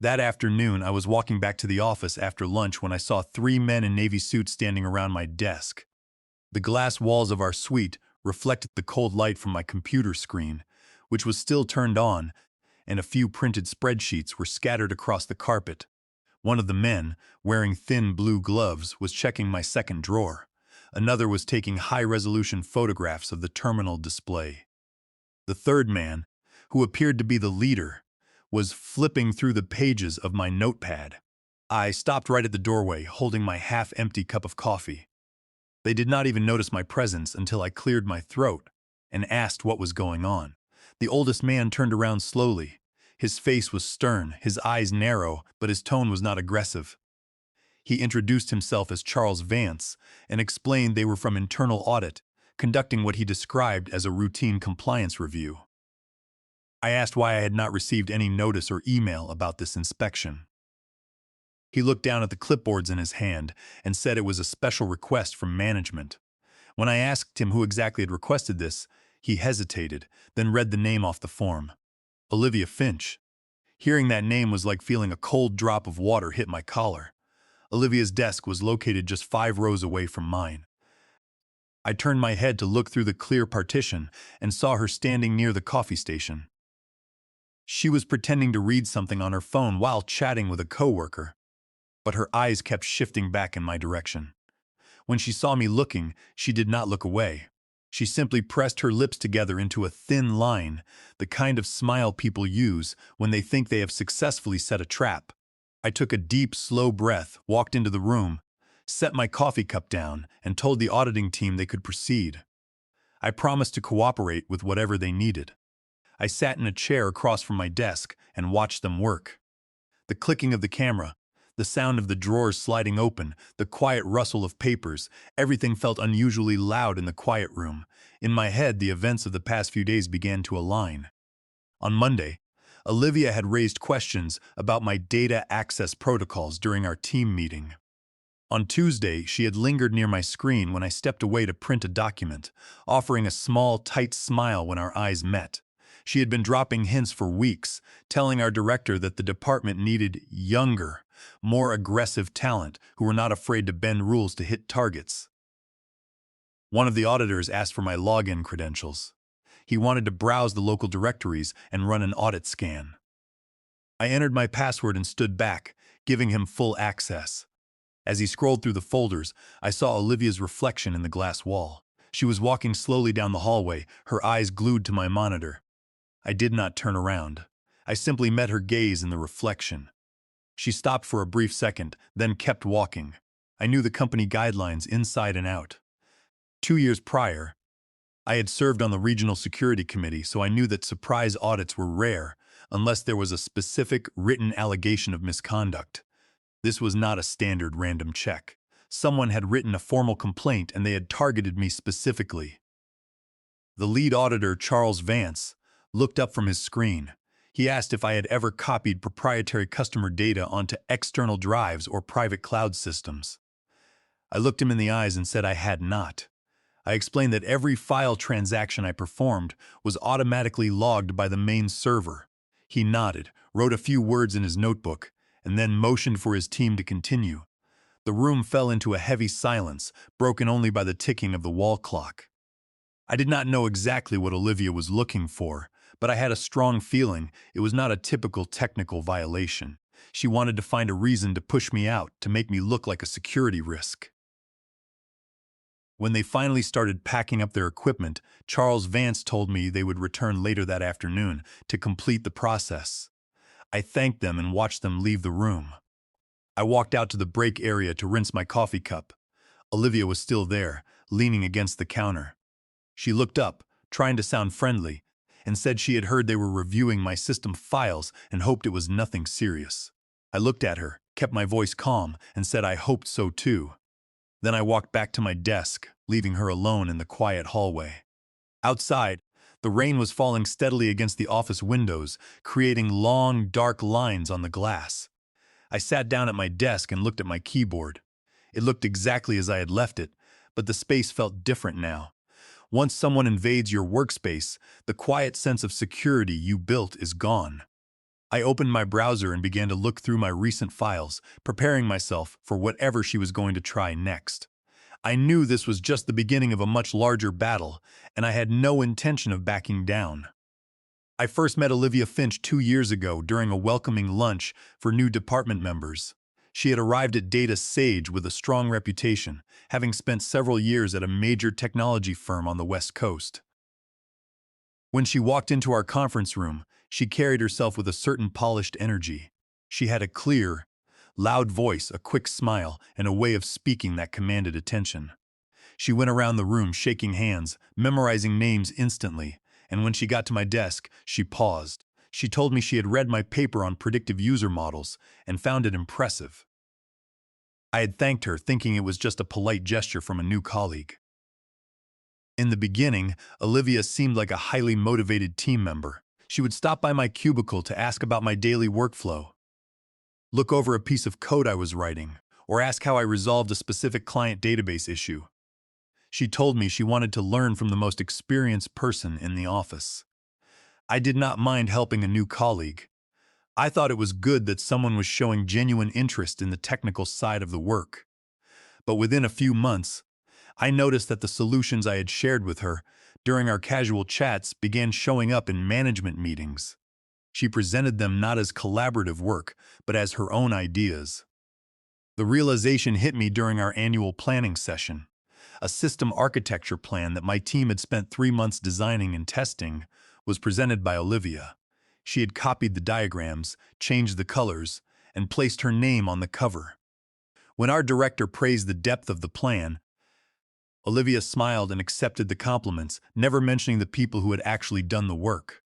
That afternoon, I was walking back to the office after lunch when I saw three men in navy suits standing around my desk. The glass walls of our suite reflected the cold light from my computer screen, which was still turned on, and a few printed spreadsheets were scattered across the carpet. One of the men, wearing thin blue gloves, was checking my second drawer. Another was taking high-resolution photographs of the terminal display. The third man, who appeared to be the leader, was flipping through the pages of my notepad. I stopped right at the doorway, holding my half-empty cup of coffee. They did not even notice my presence until I cleared my throat and asked what was going on. The oldest man turned around slowly. His face was stern, his eyes narrow, but his tone was not aggressive. He introduced himself as Charles Vance and explained they were from internal audit, conducting what he described as a routine compliance review. I asked why I had not received any notice or email about this inspection. He looked down at the clipboards in his hand and said it was a special request from management. When I asked him who exactly had requested this, he hesitated, then read the name off the form. Olivia Finch. Hearing that name was like feeling a cold drop of water hit my collar. Olivia's desk was located just 5 rows away from mine. I turned my head to look through the clear partition and saw her standing near the coffee station. She was pretending to read something on her phone while chatting with a coworker, but her eyes kept shifting back in my direction. When she saw me looking, she did not look away. She simply pressed her lips together into a thin line, the kind of smile people use when they think they have successfully set a trap. I took a deep, slow breath, walked into the room, set my coffee cup down, and told the auditing team they could proceed. I promised to cooperate with whatever they needed. I sat in a chair across from my desk and watched them work. The clicking of the camera, the sound of the drawers sliding open, the quiet rustle of papers, everything felt unusually loud in the quiet room. In my head, the events of the past few days began to align. On Monday, Olivia had raised questions about my data access protocols during our team meeting. On Tuesday, she had lingered near my screen when I stepped away to print a document, offering a small, tight smile when our eyes met. She had been dropping hints for weeks, telling our director that the department needed younger, more aggressive talent who were not afraid to bend rules to hit targets. One of the auditors asked for my login credentials. He wanted to browse the local directories and run an audit scan. I entered my password and stood back, giving him full access. As he scrolled through the folders, I saw Olivia's reflection in the glass wall. She was walking slowly down the hallway, her eyes glued to my monitor. I did not turn around. I simply met her gaze in the reflection. She stopped for a brief second, then kept walking. I knew the company guidelines inside and out. 2 years prior, I had served on the regional security committee, so I knew that surprise audits were rare unless there was a specific written allegation of misconduct. This was not a standard random check. Someone had written a formal complaint and they had targeted me specifically. The lead auditor, Charles Vance, looked up from his screen. He asked if I had ever copied proprietary customer data onto external drives or private cloud systems. I looked him in the eyes and said I had not. I explained that every file transaction I performed was automatically logged by the main server. He nodded, wrote a few words in his notebook, and then motioned for his team to continue. The room fell into a heavy silence, broken only by the ticking of the wall clock. I did not know exactly what Olivia was looking for, but I had a strong feeling it was not a typical technical violation. She wanted to find a reason to push me out, to make me look like a security risk. When they finally started packing up their equipment, Charles Vance told me they would return later that afternoon to complete the process. I thanked them and watched them leave the room. I walked out to the break area to rinse my coffee cup. Olivia was still there, leaning against the counter. She looked up, trying to sound friendly, and said she had heard they were reviewing my system files and hoped it was nothing serious. I looked at her, kept my voice calm, and said I hoped so too. Then I walked back to my desk, leaving her alone in the quiet hallway. Outside, the rain was falling steadily against the office windows, creating long, dark lines on the glass. I sat down at my desk and looked at my keyboard. It looked exactly as I had left it, but the space felt different now. Once someone invades your workspace, the quiet sense of security you built is gone. I opened my browser and began to look through my recent files, preparing myself for whatever she was going to try next. I knew this was just the beginning of a much larger battle, and I had no intention of backing down. I first met Olivia Finch 2 years ago during a welcoming lunch for new department members. She had arrived at Data Sage with a strong reputation, having spent several years at a major technology firm on the West Coast. When she walked into our conference room, she carried herself with a certain polished energy. She had a clear, loud voice, a quick smile, and a way of speaking that commanded attention. She went around the room shaking hands, memorizing names instantly, and when she got to my desk, she paused. She told me she had read my paper on predictive user models and found it impressive. I had thanked her, thinking it was just a polite gesture from a new colleague. In the beginning, Olivia seemed like a highly motivated team member. She would stop by my cubicle to ask about my daily workflow, look over a piece of code I was writing, or ask how I resolved a specific client database issue. She told me she wanted to learn from the most experienced person in the office. I did not mind helping a new colleague. I thought it was good that someone was showing genuine interest in the technical side of the work. But within a few months, I noticed that the solutions I had shared with her during our casual chats began showing up in management meetings. She presented them not as collaborative work, but as her own ideas. The realization hit me during our annual planning session. A system architecture plan that my team had spent 3 months designing and testing was presented by Olivia. She had copied the diagrams, changed the colors, and placed her name on the cover. When our director praised the depth of the plan, Olivia smiled and accepted the compliments, never mentioning the people who had actually done the work.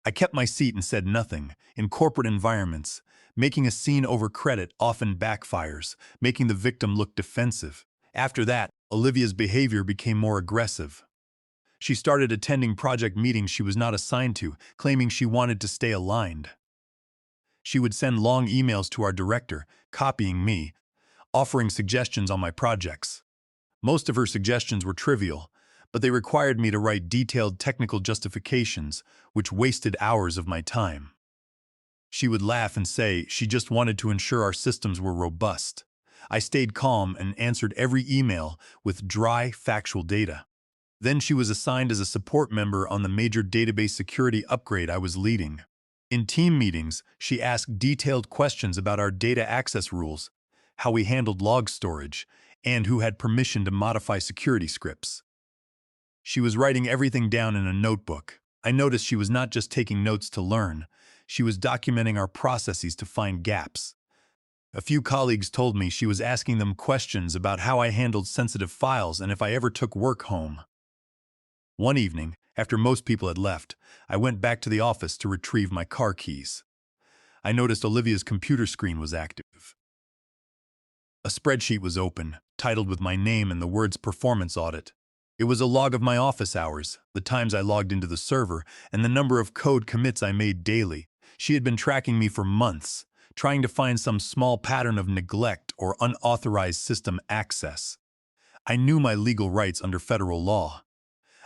I kept my seat and said nothing. In corporate environments, making a scene over credit often backfires, making the victim look defensive. After that, Olivia's behavior became more aggressive. She started attending project meetings she was not assigned to, claiming she wanted to stay aligned. She would send long emails to our director, copying me, offering suggestions on my projects. Most of her suggestions were trivial, but they required me to write detailed technical justifications, which wasted hours of my time. She would laugh and say she just wanted to ensure our systems were robust. I stayed calm and answered every email with dry, factual data. Then she was assigned as a support member on the major database security upgrade I was leading. In team meetings, she asked detailed questions about our data access rules, how we handled log storage, and who had permission to modify security scripts. She was writing everything down in a notebook. I noticed she was not just taking notes to learn, she was documenting our processes to find gaps. A few colleagues told me she was asking them questions about how I handled sensitive files and if I ever took work home. One evening, after most people had left, I went back to the office to retrieve my car keys. I noticed Olivia's computer screen was active. A spreadsheet was open, titled with my name and the words Performance Audit. It was a log of my office hours, the times I logged into the server, and the number of code commits I made daily. She had been tracking me for months, trying to find some small pattern of neglect or unauthorized system access. I knew my legal rights under federal law.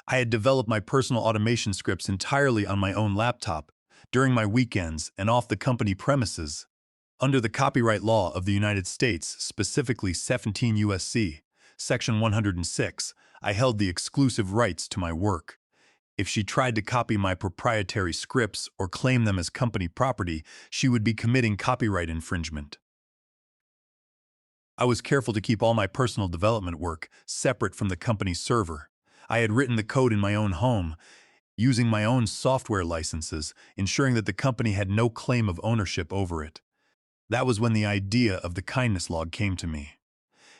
I had developed my personal automation scripts entirely on my own laptop, during my weekends and off the company premises. Under the copyright law of the United States, specifically 17 U.S.C., Section 106, I held the exclusive rights to my work. If she tried to copy my proprietary scripts or claim them as company property, she would be committing copyright infringement. I was careful to keep all my personal development work separate from the company's server. I had written the code in my own home, using my own software licenses, ensuring that the company had no claim of ownership over it. That was when the idea of the kindness log came to me.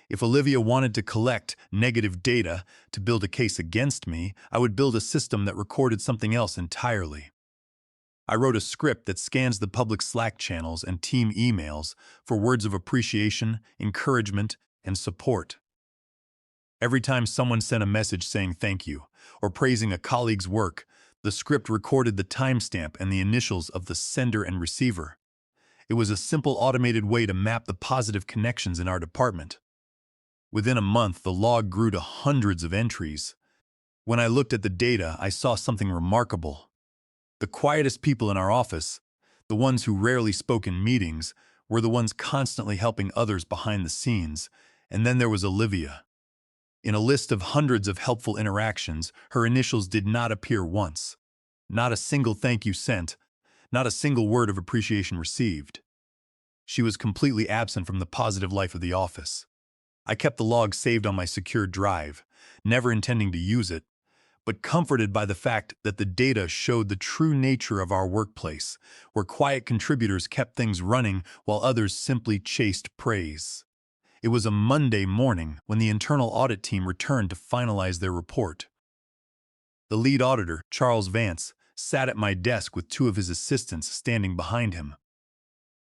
If Olivia wanted to collect negative data to build a case against me, I would build a system that recorded something else entirely. I wrote a script that scans the public Slack channels and team emails for words of appreciation, encouragement, and support. Every time someone sent a message saying thank you or praising a colleague's work, the script recorded the timestamp and the initials of the sender and receiver. It was a simple automated way to map the positive connections in our department. Within a month, the log grew to hundreds of entries. When I looked at the data, I saw something remarkable. The quietest people in our office, The ones who rarely spoke in meetings were the ones constantly helping others behind the scenes, and then there was Olivia. In a list of hundreds of helpful interactions, her initials did not appear once. Not a single thank you sent, not a single word of appreciation received. She was completely absent from the positive life of the office. I kept the log saved on my secured drive, never intending to use it, but comforted by the fact that the data showed the true nature of our workplace, where quiet contributors kept things running while others simply chased praise. It was a Monday morning when the internal audit team returned to finalize their report. The lead auditor, Charles Vance, sat at my desk with two of his assistants standing behind him.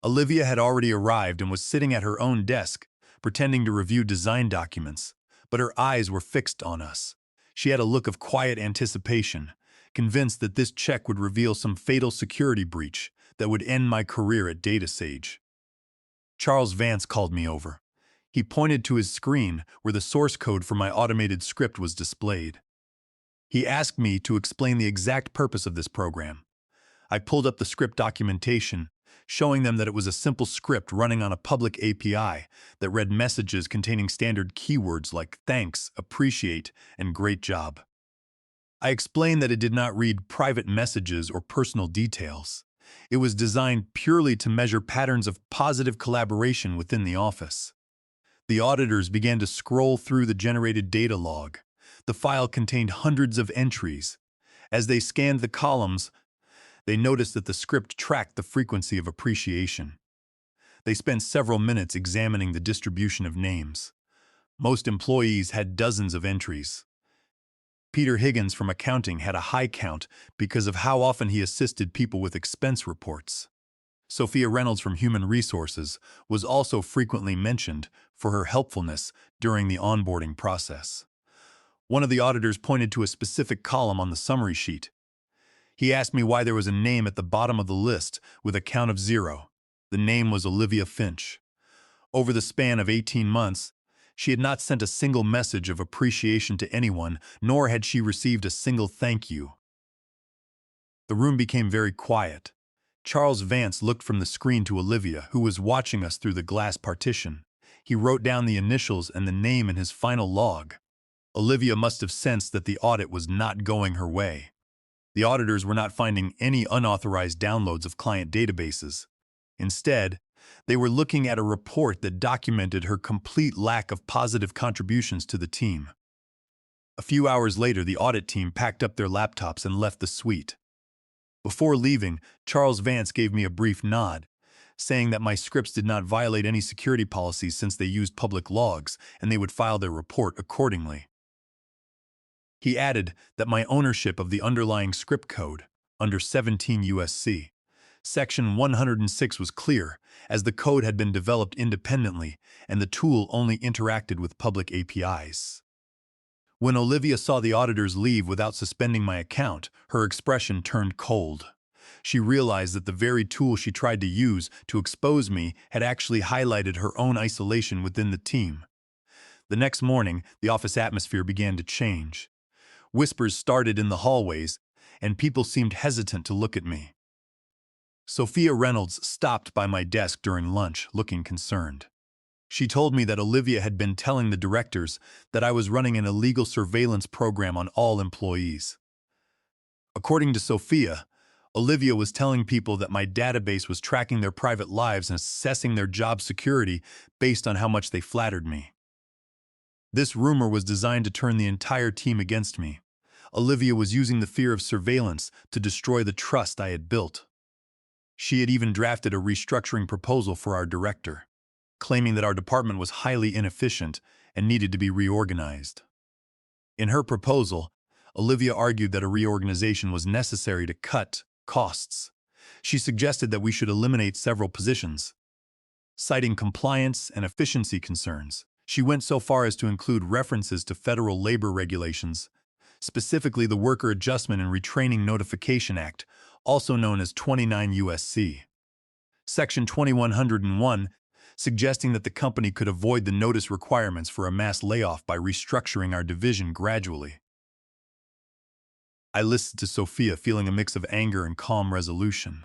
Olivia had already arrived and was sitting at her own desk, pretending to review design documents, but her eyes were fixed on us. She had a look of quiet anticipation, convinced that this check would reveal some fatal security breach that would end my career at DataSage. Charles Vance called me over. He pointed to his screen where the source code for my automated script was displayed. He asked me to explain the exact purpose of this program. I pulled up the script documentation, showing them that it was a simple script running on a public API that read messages containing standard keywords like thanks, appreciate, and great job. I explained that it did not read private messages or personal details. It was designed purely to measure patterns of positive collaboration within the office. The auditors began to scroll through the generated data log. The file contained hundreds of entries. As they scanned the columns, they noticed that the script tracked the frequency of appreciation. They spent several minutes examining the distribution of names. Most employees had dozens of entries. Peter Higgins from accounting had a high count because of how often he assisted people with expense reports. Sophia Reynolds from Human Resources was also frequently mentioned for her helpfulness during the onboarding process. One of the auditors pointed to a specific column on the summary sheet. He asked me why there was a name at the bottom of the list with a count of 0. The name was Olivia Finch. Over the span of 18 months, she had not sent a single message of appreciation to anyone, nor had she received a single thank you. The room became very quiet. Charles Vance looked from the screen to Olivia, who was watching us through the glass partition. He wrote down the initials and the name in his final log. Olivia must have sensed that the audit was not going her way. The auditors were not finding any unauthorized downloads of client databases. Instead, they were looking at a report that documented her complete lack of positive contributions to the team. A few hours later, the audit team packed up their laptops and left the suite. Before leaving, Charles Vance gave me a brief nod, saying that my scripts did not violate any security policies since they used public logs, and they would file their report accordingly. He added that my ownership of the underlying script code, under 17 U.S.C. Section 106 was clear, as the code had been developed independently and the tool only interacted with public APIs. When Olivia saw the auditors leave without suspending my account, her expression turned cold. She realized that the very tool she tried to use to expose me had actually highlighted her own isolation within the team. The next morning, the office atmosphere began to change. Whispers started in the hallways, and people seemed hesitant to look at me. Sophia Reynolds stopped by my desk during lunch, looking concerned. She told me that Olivia had been telling the directors that I was running an illegal surveillance program on all employees. According to Sophia, Olivia was telling people that my database was tracking their private lives and assessing their job security based on how much they flattered me. This rumor was designed to turn the entire team against me. Olivia was using the fear of surveillance to destroy the trust I had built. She had even drafted a restructuring proposal for our director, claiming that our department was highly inefficient and needed to be reorganized. In her proposal, Olivia argued that a reorganization was necessary to cut costs. She suggested that we should eliminate several positions. Citing compliance and efficiency concerns, she went so far as to include references to federal labor regulations, specifically the Worker Adjustment and Retraining Notification Act, also known as 29 U.S.C. Section 2101, suggesting that the company could avoid the notice requirements for a mass layoff by restructuring our division gradually. I listened to Sophia, feeling a mix of anger and calm resolution.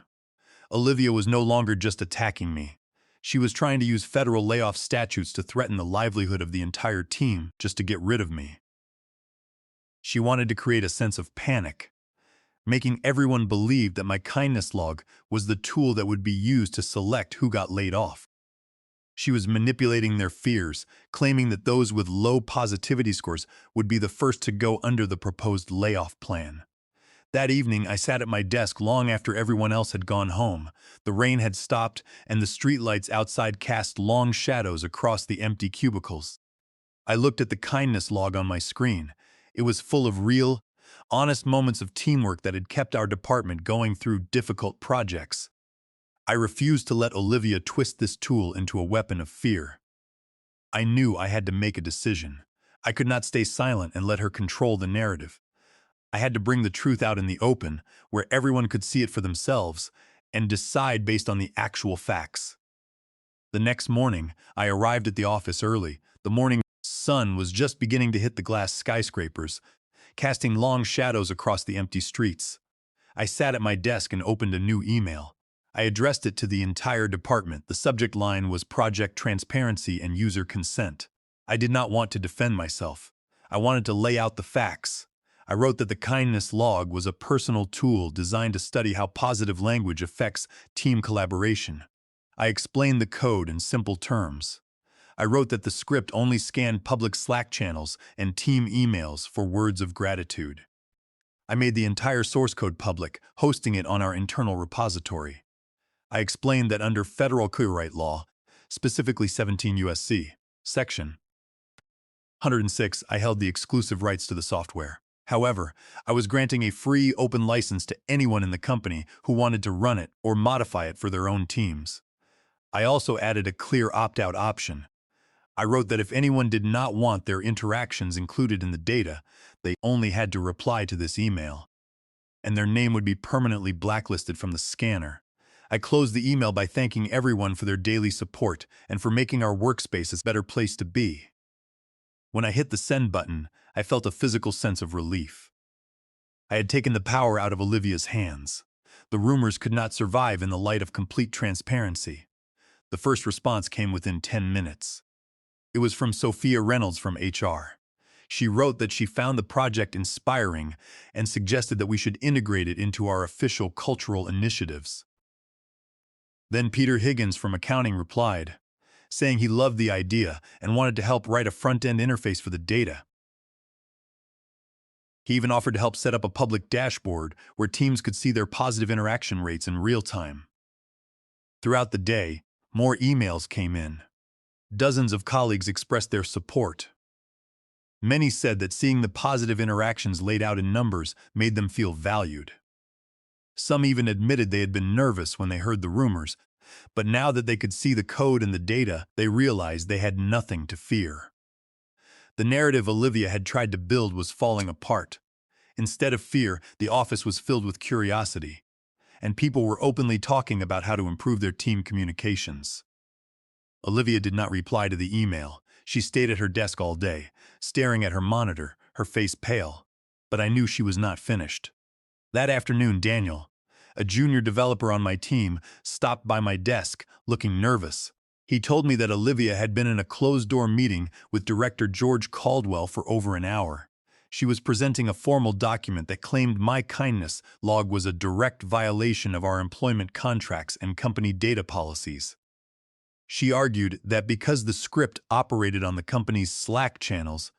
Olivia was no longer just attacking me. She was trying to use federal layoff statutes to threaten the livelihood of the entire team just to get rid of me. She wanted to create a sense of panic, making everyone believe that my kindness log was the tool that would be used to select who got laid off. She was manipulating their fears, claiming that those with low positivity scores would be the first to go under the proposed layoff plan. That evening, I sat at my desk long after everyone else had gone home. The rain had stopped, and the streetlights outside cast long shadows across the empty cubicles. I looked at the kindness log on my screen. It was full of real, honest moments of teamwork that had kept our department going through difficult projects. I refused to let Olivia twist this tool into a weapon of fear. I knew I had to make a decision. I could not stay silent and let her control the narrative. I had to bring the truth out in the open, where everyone could see it for themselves, and decide based on the actual facts. The next morning, I arrived at the office early. The morning sun was just beginning to hit the glass skyscrapers, casting long shadows across the empty streets. I sat at my desk and opened a new email. I addressed it to the entire department. The subject line was Project Transparency and User Consent. I did not want to defend myself. I wanted to lay out the facts. I wrote that the kindness log was a personal tool designed to study how positive language affects team collaboration. I explained the code in simple terms. I wrote that the script only scanned public Slack channels and team emails for words of gratitude. I made the entire source code public, hosting it on our internal repository. I explained that under federal copyright law, specifically 17 U.S.C. Section 106, I held the exclusive rights to the software. However, I was granting a free, open license to anyone in the company who wanted to run it or modify it for their own teams. I also added a clear opt-out option. I wrote that if anyone did not want their interactions included in the data, they only had to reply to this email, and their name would be permanently blacklisted from the scanner. I closed the email by thanking everyone for their daily support and for making our workspace a better place to be. When I hit the send button, I felt a physical sense of relief. I had taken the power out of Olivia's hands. The rumors could not survive in the light of complete transparency. The first response came within 10 minutes. It was from Sophia Reynolds from HR. She wrote that she found the project inspiring and suggested that we should integrate it into our official cultural initiatives. Then Peter Higgins from accounting replied, saying he loved the idea and wanted to help write a front-end interface for the data. He even offered to help set up a public dashboard where teams could see their positive interaction rates in real time. Throughout the day, more emails came in. Dozens of colleagues expressed their support. Many said that seeing the positive interactions laid out in numbers made them feel valued. Some even admitted they had been nervous when they heard the rumors, but now that they could see the code and the data, they realized they had nothing to fear. The narrative Olivia had tried to build was falling apart. Instead of fear, the office was filled with curiosity, and people were openly talking about how to improve their team communications. Olivia did not reply to the email. She stayed at her desk all day, staring at her monitor, her face pale. But I knew she was not finished. That afternoon, Daniel, a junior developer on my team, stopped by my desk, looking nervous. He told me that Olivia had been in a closed-door meeting with Director George Caldwell for over an hour. She was presenting a formal document that claimed my kindness log was a direct violation of our employment contracts and company data policies. She argued that because the script operated on the company's Slack channels,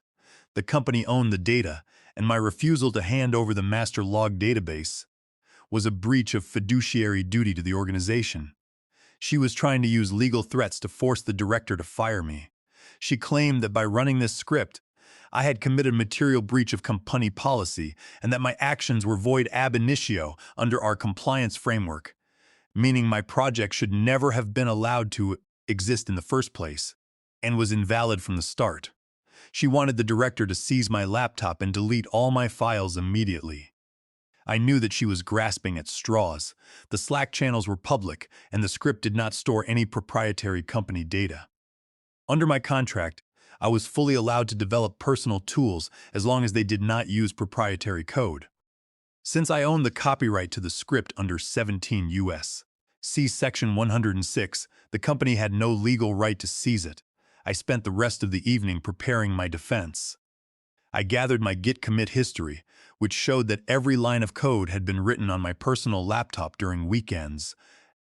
the company owned the data, and my refusal to hand over the master log database was a breach of fiduciary duty to the organization. She was trying to use legal threats to force the director to fire me. She claimed that by running this script, I had committed material breach of company policy and that my actions were void ab initio under our compliance framework, meaning my project should never have been allowed to exist in the first place and was invalid from the start. She wanted the director to seize my laptop and delete all my files immediately. I knew that she was grasping at straws. The Slack channels were public, and the script did not store any proprietary company data. Under my contract, I was fully allowed to develop personal tools as long as they did not use proprietary code. Since I owned the copyright to the script under 17 U.S. See Section 106. The company had no legal right to seize it. I spent the rest of the evening preparing my defense. I gathered my Git commit history, which showed that every line of code had been written on my personal laptop during weekends,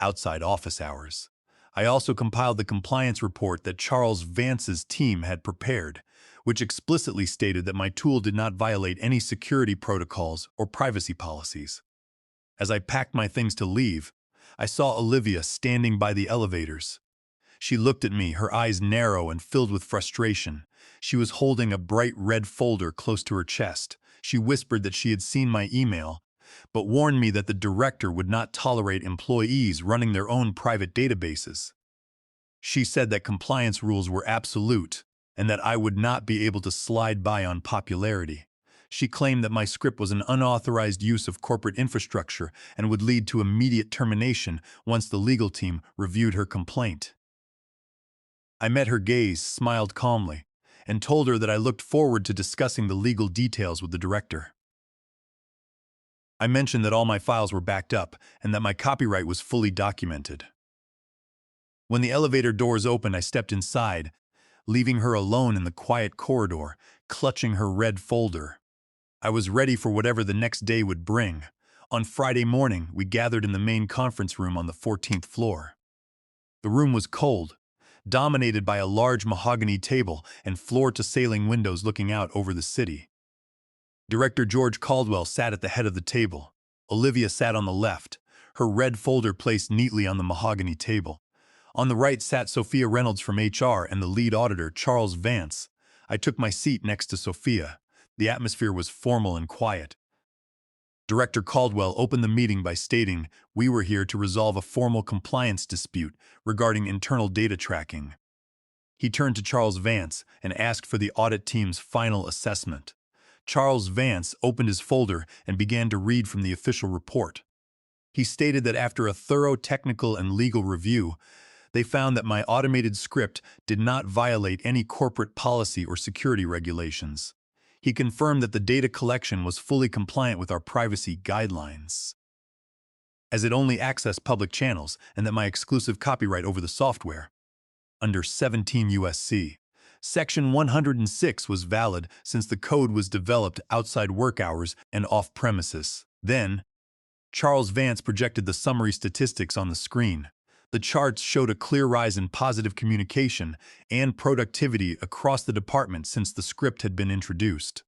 outside office hours. I also compiled the compliance report that Charles Vance's team had prepared, which explicitly stated that my tool did not violate any security protocols or privacy policies. As I packed my things to leave, I saw Olivia standing by the elevators. She looked at me, her eyes narrow and filled with frustration. She was holding a bright red folder close to her chest. She whispered that she had seen my email, but warned me that the director would not tolerate employees running their own private databases. She said that compliance rules were absolute and that I would not be able to slide by on popularity. She claimed that my script was an unauthorized use of corporate infrastructure and would lead to immediate termination once the legal team reviewed her complaint. I met her gaze, smiled calmly, and told her that I looked forward to discussing the legal details with the director. I mentioned that all my files were backed up and that my copyright was fully documented. When the elevator doors opened, I stepped inside, leaving her alone in the quiet corridor, clutching her red folder. I was ready for whatever the next day would bring. On Friday morning, we gathered in the main conference room on the 14th floor. The room was cold, dominated by a large mahogany table and floor-to-ceiling windows looking out over the city. Director George Caldwell sat at the head of the table. Olivia sat on the left, her red folder placed neatly on the mahogany table. On the right sat Sophia Reynolds from HR and the lead auditor, Charles Vance. I took my seat next to Sophia. The atmosphere was formal and quiet. Director Caldwell opened the meeting by stating, "We were here to resolve a formal compliance dispute regarding internal data tracking." He turned to Charles Vance and asked for the audit team's final assessment. Charles Vance opened his folder and began to read from the official report. He stated that after a thorough technical and legal review, they found that my automated script did not violate any corporate policy or security regulations. He confirmed that the data collection was fully compliant with our privacy guidelines, as it only accessed public channels, and that my exclusive copyright over the software, under 17 U.S.C. Section 106 was valid since the code was developed outside work hours and off-premises. Then, Charles Vance projected the summary statistics on the screen. The charts showed a clear rise in positive communication and productivity across the department since the script had been introduced.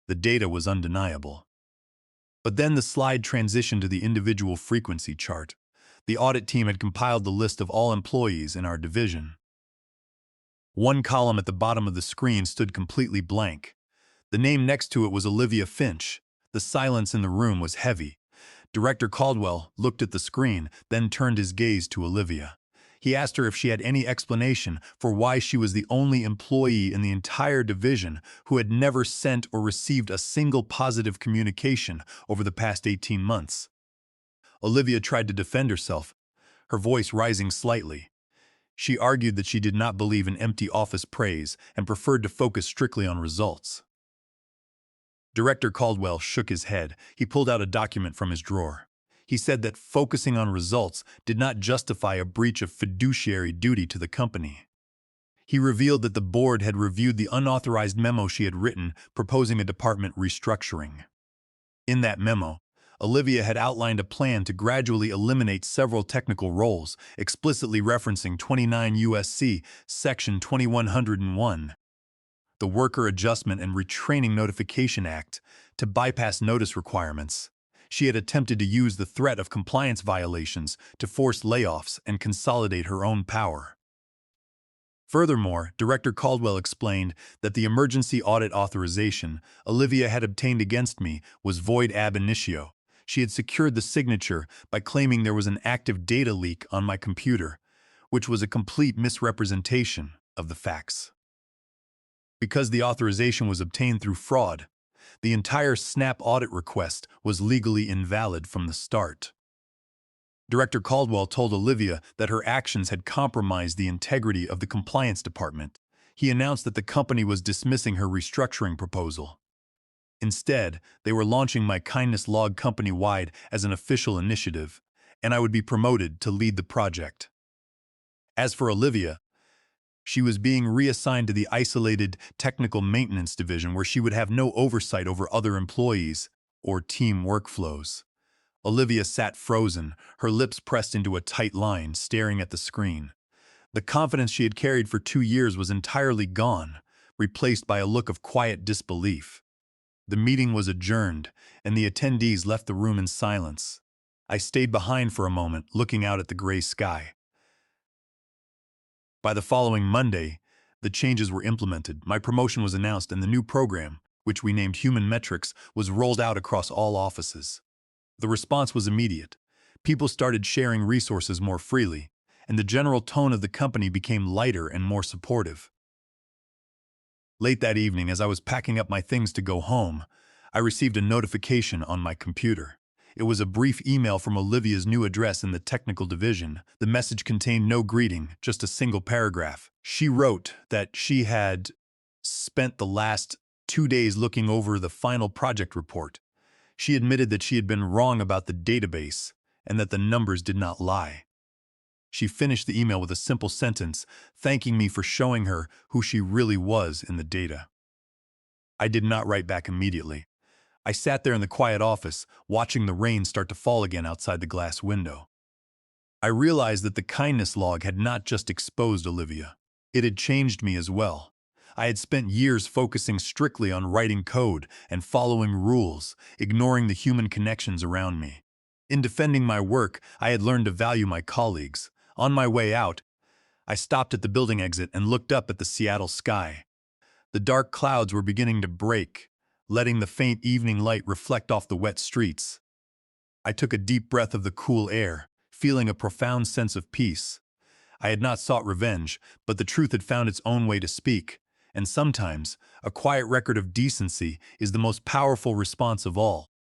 The data was undeniable. But then the slide transitioned to the individual frequency chart. The audit team had compiled the list of all employees in our division. One column at the bottom of the screen stood completely blank. The name next to it was Olivia Finch. The silence in the room was heavy. Director Caldwell looked at the screen, then turned his gaze to Olivia. He asked her if she had any explanation for why she was the only employee in the entire division who had never sent or received a single positive communication over the past 18 months. Olivia tried to defend herself, her voice rising slightly. She argued that she did not believe in empty office praise and preferred to focus strictly on results. Director Caldwell shook his head. He pulled out a document from his drawer. He said that focusing on results did not justify a breach of fiduciary duty to the company. He revealed that the board had reviewed the unauthorized memo she had written proposing a department restructuring. In that memo, Olivia had outlined a plan to gradually eliminate several technical roles, explicitly referencing 29 U.S.C. Section 2101. The Worker Adjustment and Retraining Notification Act, to bypass notice requirements. She had attempted to use the threat of compliance violations to force layoffs and consolidate her own power. Furthermore, Director Caldwell explained that the emergency audit authorization Olivia had obtained against me was void ab initio. She had secured the signature by claiming there was an active data leak on my computer, which was a complete misrepresentation of the facts. Because the authorization was obtained through fraud, the entire SNAP audit request was legally invalid from the start. Director Caldwell told Olivia that her actions had compromised the integrity of the compliance department. He announced that the company was dismissing her restructuring proposal. Instead, they were launching my kindness log company-wide as an official initiative, and I would be promoted to lead the project. As for Olivia, she was being reassigned to the isolated technical maintenance division where she would have no oversight over other employees or team workflows. Olivia sat frozen, her lips pressed into a tight line, staring at the screen. The confidence she had carried for 2 years was entirely gone, replaced by a look of quiet disbelief. The meeting was adjourned, and the attendees left the room in silence. I stayed behind for a moment, looking out at the gray sky. By the following Monday, the changes were implemented, my promotion was announced, and the new program, which we named Human Metrics, was rolled out across all offices. The response was immediate. People started sharing resources more freely, and the general tone of the company became lighter and more supportive. Late that evening, as I was packing up my things to go home, I received a notification on my computer. It was a brief email from Olivia's new address in the technical division. The message contained no greeting, just a single paragraph. She wrote that she had spent the last 2 days looking over the final project report. She admitted that she had been wrong about the database and that the numbers did not lie. She finished the email with a simple sentence, thanking me for showing her who she really was in the data. I did not write back immediately. I sat there in the quiet office, watching the rain start to fall again outside the glass window. I realized that the kindness log had not just exposed Olivia. It had changed me as well. I had spent years focusing strictly on writing code and following rules, ignoring the human connections around me. In defending my work, I had learned to value my colleagues. On my way out, I stopped at the building exit and looked up at the Seattle sky. The dark clouds were beginning to break, letting the faint evening light reflect off the wet streets. I took a deep breath of the cool air, feeling a profound sense of peace. I had not sought revenge, but the truth had found its own way to speak, and sometimes a quiet record of decency is the most powerful response of all.